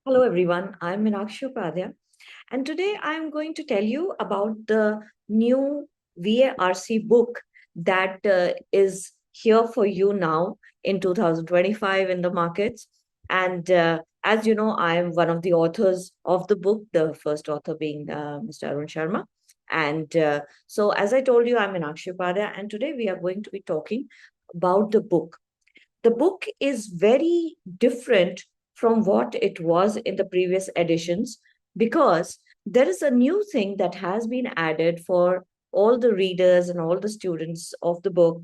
Hello, everyone. I'm Meenakshi Upadhyay, and today I'm going to tell you about the new VARC book that is here for you now in 2025 in the markets. And as you know, I'm one of the authors of the book, the first author being Mr. Arun Sharma. And so, as I told you, I'm Meenakshi Upadhyay, and today we are going to be talking about the book. The book is very different from what it was in the previous editions because there is a new thing that has been added for all the readers and all the students of the book,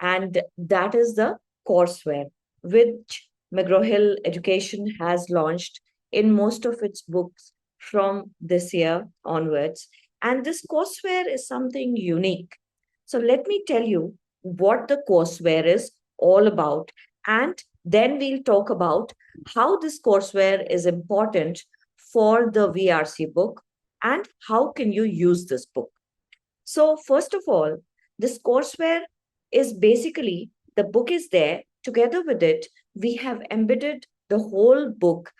and that is the courseware, which McGraw-Hill Education has launched in most of its books from this year onwards. And this courseware is something unique. So let me tell you what the courseware is all about. And then we'll talk about how this courseware is important for the VRC book and how can you use this book. So first of all, this courseware is basically the book is there. Together with it, we have embedded the whole book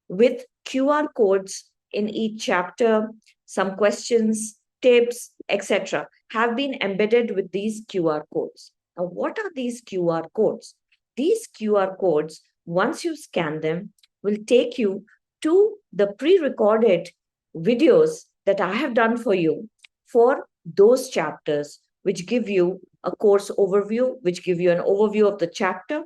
with QR codes in each chapter, some questions, tips, etc., have been embedded with these QR codes. Now, what are these QR codes? These QR codes, once you scan them, will take you to the pre recorded videos that I have done for you for those chapters, which give you a course overview, which give you an overview of the chapter,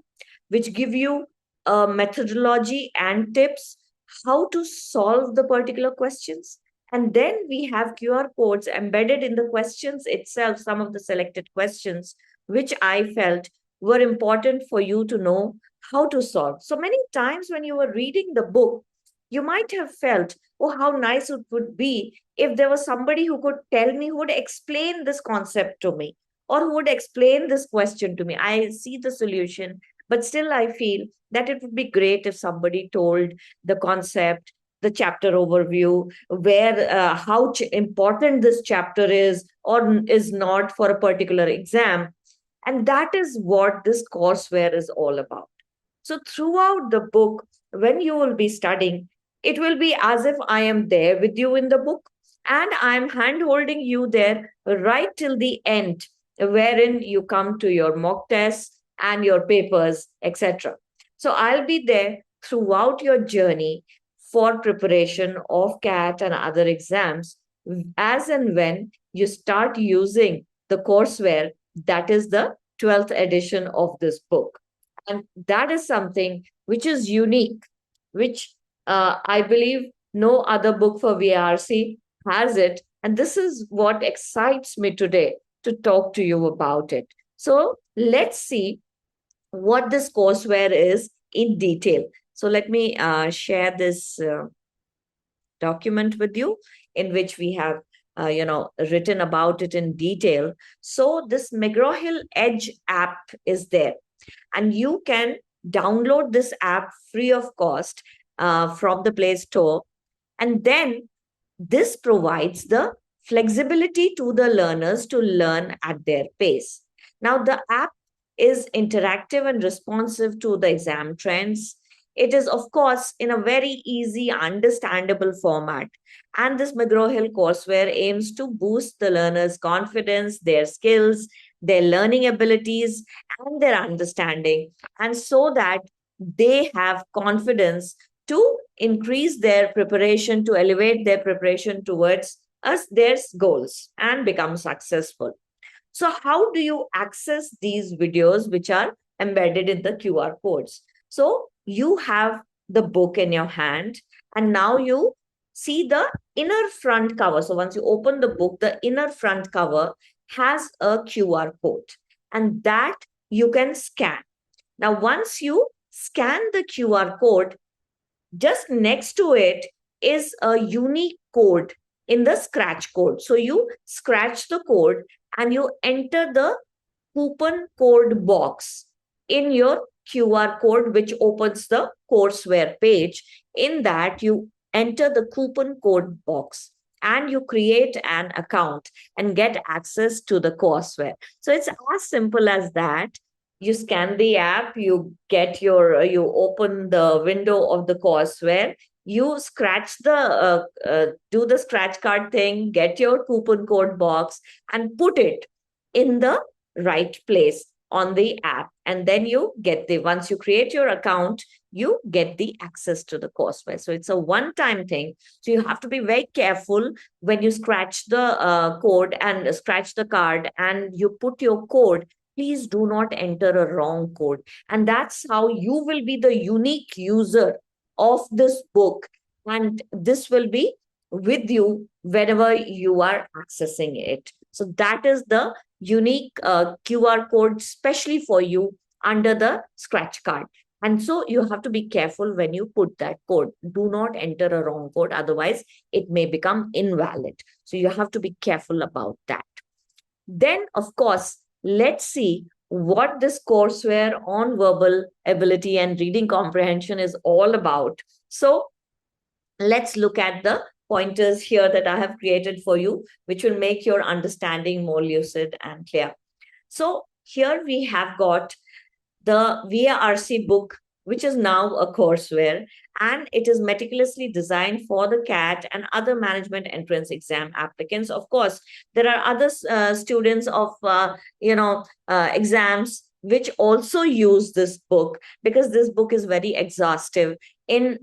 which give you a methodology and tips how to solve the particular questions. And then we have QR codes embedded in the questions itself, some of the selected questions, which I felt were important for you to know how to solve. So many times when you were reading the book, you might have felt, oh, how nice it would be if there was somebody who could tell me, who would explain this concept to me, or who would explain this question to me. I see the solution, but still I feel that it would be great if somebody told the concept, the chapter overview, where how important this chapter is or is not for a particular exam. And that is what this courseware is all about. So throughout the book, when you will be studying, it will be as if I am there with you in the book and I'm hand holding you there right till the end, wherein you come to your mock tests and your papers, etc. So I'll be there throughout your journey for preparation of CAT and other exams as and when you start using the courseware that is the 12th edition of this book. And that is something which is unique, which I believe no other book for VRC has it. And this is what excites me today to talk to you about it. So let's see what this courseware is in detail. So let me share this document with you in which we have written about it in detail. So this McGraw-Hill Edge app is there, and you can download this app free of cost from the Play Store. And then this provides the flexibility to the learners to learn at their pace. Now, the app is interactive and responsive to the exam trends. It is, of course, in a very easy, understandable format. And this McGraw-Hill courseware aims to boost the learners' confidence, their skills, their learning abilities, and their understanding, and so that they have confidence to increase their preparation, to elevate their preparation towards us their goals and become successful. So how do you access these videos which are embedded in the QR codes? So you have the book in your hand, and now you see the inner front cover. So once you open the book, the inner front cover has a QR code, and that you can scan. Now, once you scan the QR code, just next to it is a unique code in the scratch code. So you scratch the code and you enter the coupon code box in your QR code, which opens the courseware page. In that, you enter the coupon code box and you create an account and get access to the courseware. So it's as simple as that. You scan the app, you get your, you open the window of the courseware, you scratch do the scratch card thing, get your coupon code box and put it in the right place on the app. And then once you create your account, you get the access to the courseware. So it's a one-time thing. So you have to be very careful when you scratch the code and scratch the card and you put your code. Please do not enter a wrong code. And that's how you will be the unique user of this book. And this will be with you whenever you are accessing it. So that is the unique QR code, especially for you under the scratch card. And so you have to be careful when you put that code. Do not enter a wrong code, otherwise, it may become invalid. So you have to be careful about that. Then, of course, let's see what this courseware on verbal ability and reading comprehension is all about. So, let's look at the pointers here that I have created for you, which will make your understanding more lucid and clear. So, here we have got the VARC book, which is now a courseware, and it is meticulously designed for the CAT and other management entrance exam applicants. Of course, there are other students of exams which also use this book, because this book is very exhaustive in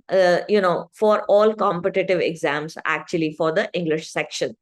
for all competitive exams, actually, for the English section.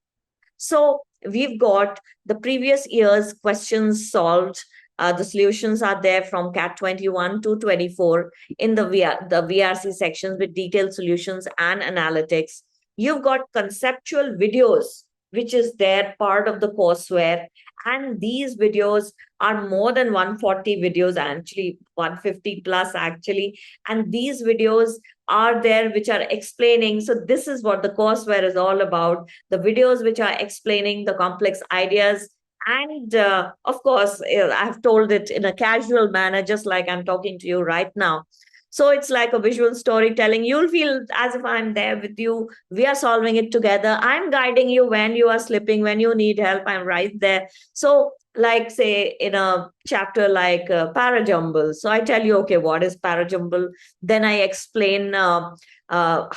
So we've got the previous year's questions solved. The solutions are there from CAT 21 to 24 in the VRC sections with detailed solutions and analytics. You've got conceptual videos, which is their part of the courseware. And these videos are more than 140 videos, actually 150 plus actually. And these videos are there which are explaining. So this is what the courseware is all about. The videos which are explaining the complex ideas. And of course, I've told it in a casual manner, just like I'm talking to you right now. So it's like a visual storytelling. You'll feel as if I'm there with you. We are solving it together. I'm guiding you when you are slipping, when you need help. I'm right there. So, like, say, in a chapter like parajumble. So I tell you, okay, what is parajumble? Then I explain how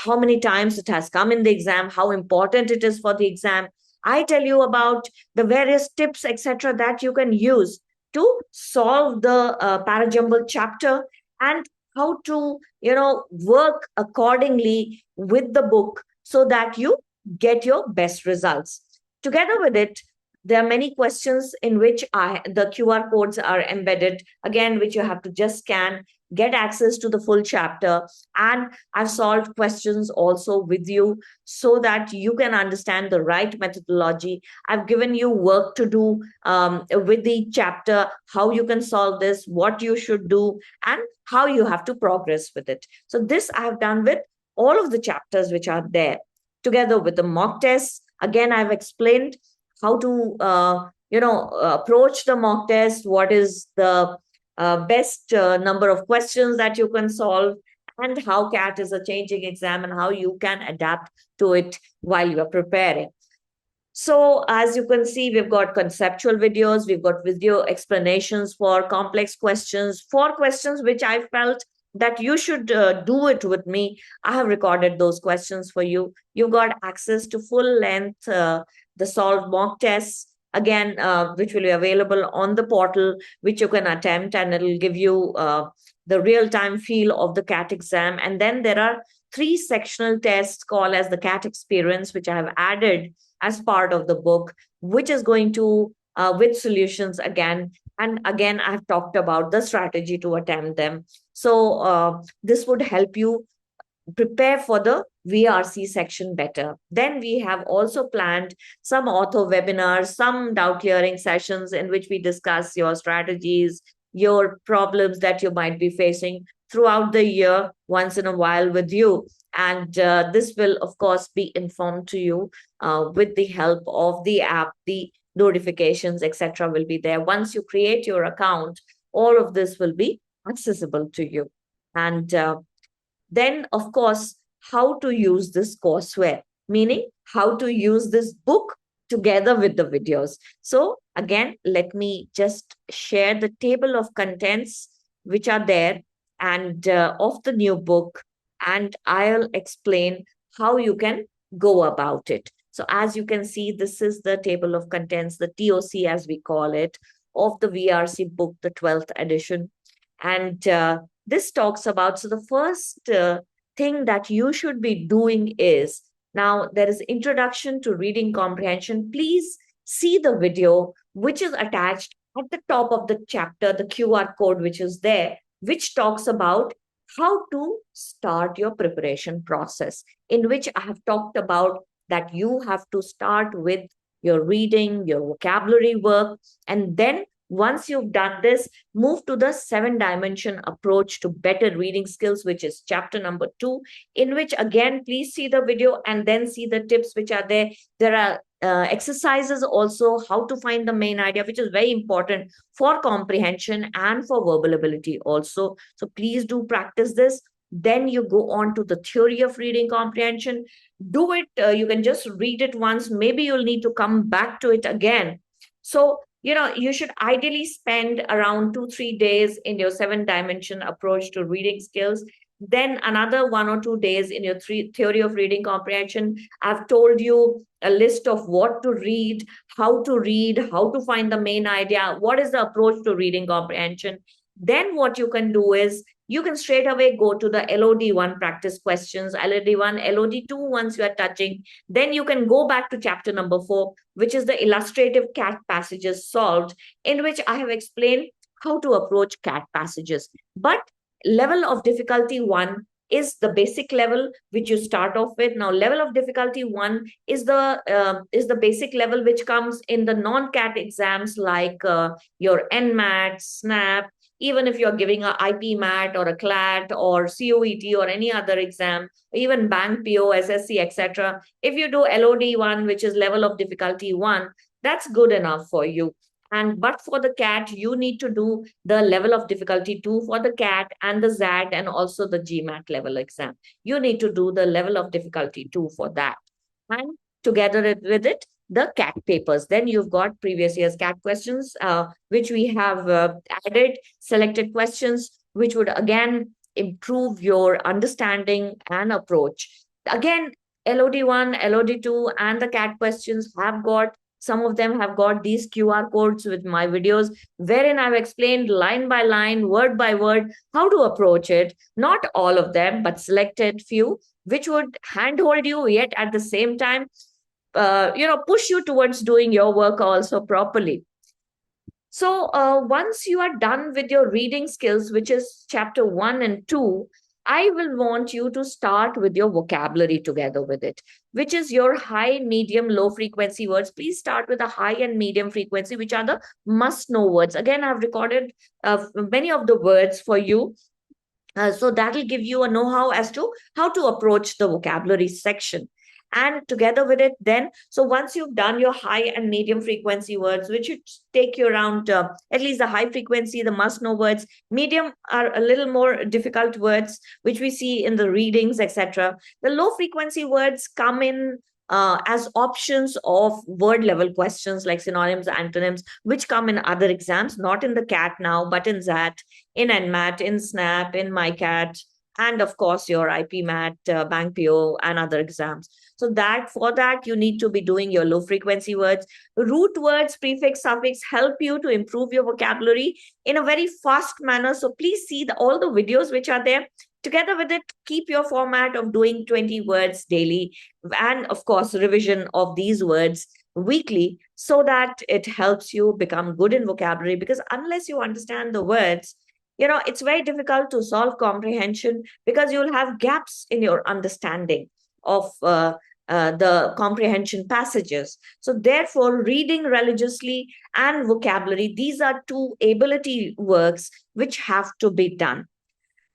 many times it has come in the exam, how important it is for the exam. I tell you about the various tips, etc., that you can use to solve the parajumble chapter, and how to work accordingly with the book so that you get your best results. Together with it, there are many questions in which the QR codes are embedded, again, which you have to just scan, get access to the full chapter. And I've solved questions also with you so that you can understand the right methodology. I've given you work to do with the chapter, how you can solve this, what you should do, and how you have to progress with it. So this I've done with all of the chapters which are there, together with the mock tests. Again, I've explained how to approach the mock test, what is the best number of questions that you can solve, and how CAT is a changing exam and how you can adapt to it while you are preparing. So as you can see, we've got conceptual videos, we've got video explanations for complex questions, for questions which I felt that you should do it with me. I have recorded those questions for you. You've got access to full length, the solved mock tests, again, which will be available on the portal, which you can attempt, and it'll give you the real-time feel of the CAT exam. And then there are 3 sectional tests called as the CAT experience, which I have added as part of the book, which is going to, with solutions again. And again, I've talked about the strategy to attempt them. So this would help you prepare for the VRC section better. Then we have also planned some author webinars, some doubt clearing sessions in which we discuss your strategies, your problems that you might be facing throughout the year, once in a while with you. And this will, of course, be informed to you with the help of the app. The notifications, etc., will be there. Once you create your account, all of this will be accessible to you. And then, of course, how to use this courseware, meaning how to use this book together with the videos. So again, let me just share the table of contents which are there and of the new book. and I'll explain how you can go about it. So as you can see, this is the table of contents, the TOC as we call it, of the VRC book, the 12th edition. And this talks about, so the first thing that you should be doing is, now there is introduction to reading comprehension. Please see the video which is attached at the top of the chapter, the QR code which is there, which talks about how to start your preparation process, in which I have talked about that you have to start with your reading, your vocabulary work, and then once you've done this, move to the 7-dimension approach to better reading skills, which is chapter number 2, in which again, please see the video and then see the tips which are there. There are exercises also, how to find the main idea, which is very important for comprehension and for verbal ability also. So please do practice this. Then you go on to the theory of reading comprehension. Do it. You can just read it once. Maybe you'll need to come back to it again. So you should ideally spend around 2-3 days in your 7-dimension approach to reading skills. Then another 1 or 2 days in your theory of reading comprehension. I've told you a list of what to read, how to find the main idea, what is the approach to reading comprehension. Then what you can do is you can straight away go to the LOD1 practice questions, LOD1, LOD2 once you are touching. Then you can go back to chapter number 4, which is the illustrative CAT passages solved, in which I have explained how to approach CAT passages. But level of difficulty 1 is the basic level which you start off with. Now, level of difficulty 1 is the basic level which comes in the non-CAT exams like your NMAT, SNAP. Even if you're giving a IP MAT or a CLAT or COET or any other exam, even Bank PO, SSC, etc. If you do LOD1, which is level of difficulty 1, that's good enough for you. But for the CAT, you need to do the level of difficulty 2 for the CAT and the ZAT and also the GMAT level exam. You need to do the level of difficulty 2 for that. And together with it, the CAT papers. Then you've got previous year's CAT questions, which we have added selected questions, which would again improve your understanding and approach. Again, LOD1, LOD2, and the CAT questions have got, some of them have got these QR codes with my videos, wherein I've explained line by line, word by word, how to approach it. Not all of them, but selected few, which would handhold you, yet at the same time push you towards doing your work also properly. So once you are done with your reading skills, which is chapter 1 and 2, I will want you to start with your vocabulary together with it, which is your high, medium, low frequency words. Please start with a high and medium frequency, which are the must know words. Again, I've recorded many of the words for you. So that will give you a know-how as to how to approach the vocabulary section. And together with it, then, so once you've done your high and medium frequency words, which should take you around at least the high frequency, the must know words, medium are a little more difficult words, which we see in the readings, etc. The low frequency words come in as options of word level questions like synonyms, antonyms, which come in other exams, not in the CAT now, but in ZAT, in NMAT, in SNAP, in MyCAT, and of course your IP MAT, Bank PO, and other exams. So for that, you need to be doing your low frequency words. Root words, prefix, suffix help you to improve your vocabulary in a very fast manner. So please see all the videos which are there. Together with it, keep your format of doing 20 words daily, and of course, revision of these words weekly, so that it helps you become good in vocabulary. Because unless you understand the words, it's very difficult to solve comprehension, because you'll have gaps in your understanding of the comprehension passages. So therefore, reading religiously and vocabulary, these are two ability works which have to be done.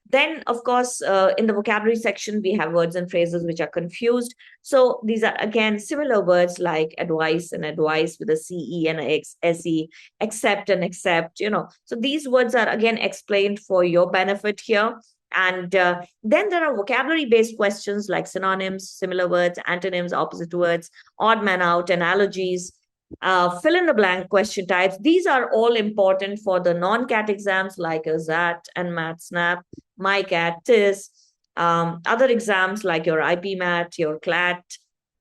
Then, of course, in the vocabulary section, we have words and phrases which are confused. So these are, again, similar words like advice and advice with a CE and a SE, accept and accept, So these words are, again, explained for your benefit here. And then there are vocabulary-based questions like synonyms, similar words, antonyms, opposite words, odd man out, analogies, fill in the blank question types. These are all important for the non-CAT exams like ZAT and MAT, SNAP, MyCAT, TIS. Other exams like your IP-MAT, your CLAT,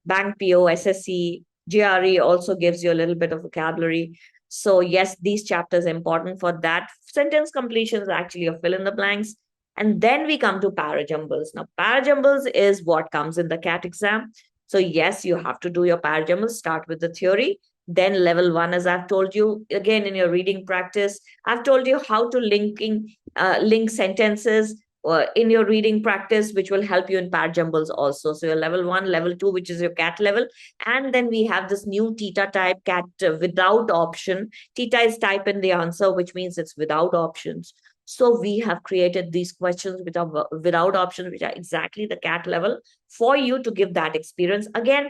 Bank PO, SSC, GRE also gives you a little bit of vocabulary. So yes, these chapters are important for that. Sentence completion is actually a fill in the blanks. And then we come to parajumbles. Now, parajumbles is what comes in the CAT exam. So yes, you have to do your parajumbles, start with the theory. Then level one, as I've told you, again in your reading practice, I've told you how to link sentences in your reading practice, which will help you in parajumbles also. So your level one, level two, which is your CAT level. And then we have this new theta type CAT without option. Theta is type in the answer, which means it's without options. So we have created these questions without options, which are exactly the CAT level for you to give that experience. Again,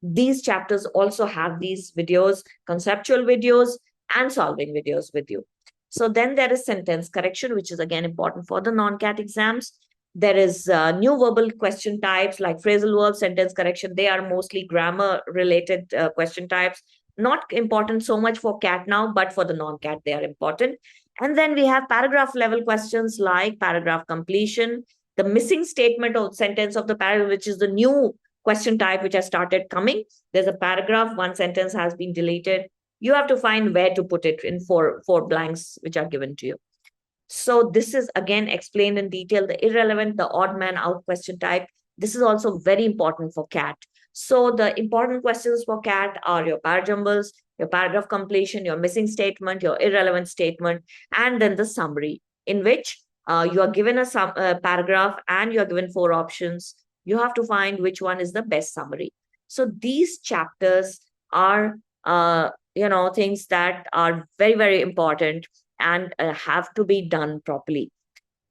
these chapters also have these videos, conceptual videos and solving videos with you. So then there is sentence correction, which is again important for the non-CAT exams. There is new verbal question types like phrasal verbs, sentence correction. They are mostly grammar related question types. Not important so much for CAT now, but for the non-CAT, they are important. And then we have paragraph level questions like paragraph completion, the missing statement or sentence of the paragraph, which is the new question type which has started coming. There's a paragraph, one sentence has been deleted. You have to find where to put it in four blanks which are given to you. So this is again explained in detail, the irrelevant, the odd man out question type. This is also very important for CAT. So the important questions for CAT are your parajumbles, your paragraph completion, your missing statement, your irrelevant statement, and then the summary, in which you are given a paragraph and you are given four options. You have to find which one is the best summary. So these chapters are, things that are very, very important and have to be done properly.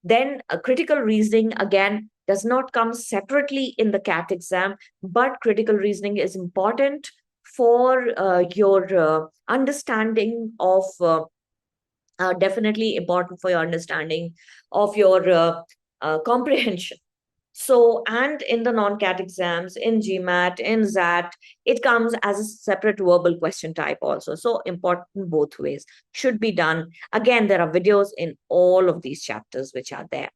Then critical reasoning, again, does not come separately in the CAT exam, but critical reasoning is important for your understanding of, definitely important for your understanding of your comprehension. So, and in the non-CAT exams, in GMAT, in XAT, it comes as a separate verbal question type also. So important both ways, should be done. Again, there are videos in all of these chapters which are there.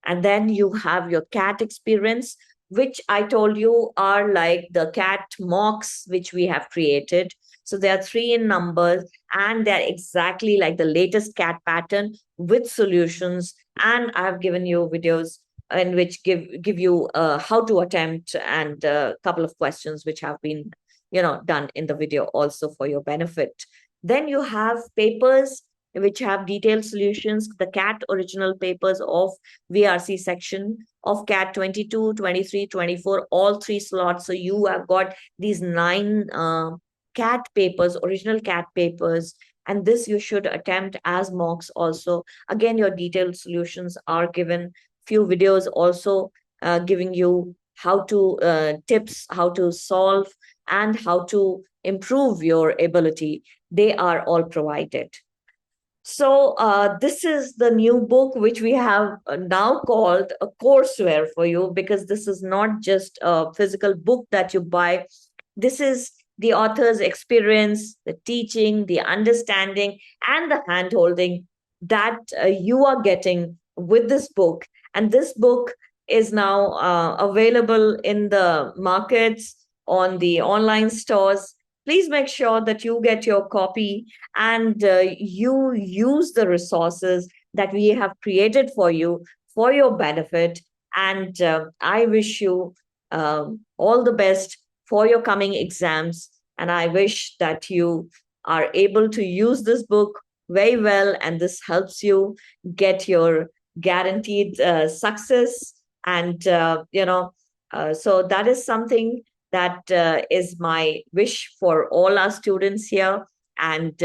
And then you have your CAT experience, which I told you are like the CAT mocks, which we have created. So there are 3 in numbers, and they're exactly like the latest CAT pattern with solutions. And I've given you videos in which give you how to attempt and a couple of questions which have been done in the video also for your benefit. Then you have papers which have detailed solutions, the CAT original papers of VRC section of CAT 22, 23, 24, all 3 slots. So you have got these 9 CAT papers, original CAT papers, and this you should attempt as mocks also. Again, your detailed solutions are given, few videos also giving you how to tips, how to solve, and how to improve your ability. They are all provided. So this is the new book which we have now called a courseware for you, because this is not just a physical book that you buy. This is the author's experience, the teaching, the understanding, and the hand-holding that you are getting with this book. And this book is now available in the markets, on the online stores. Please make sure that you get your copy and you use the resources that we have created for you for your benefit. And I wish you all the best for your coming exams. And I wish that you are able to use this book very well, and this helps you get your guaranteed success. And, so that is something that is my wish for all our students here. And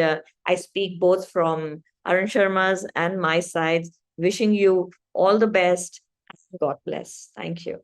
I speak both from Arun Sharma's and my side, wishing you all the best. God bless. Thank you.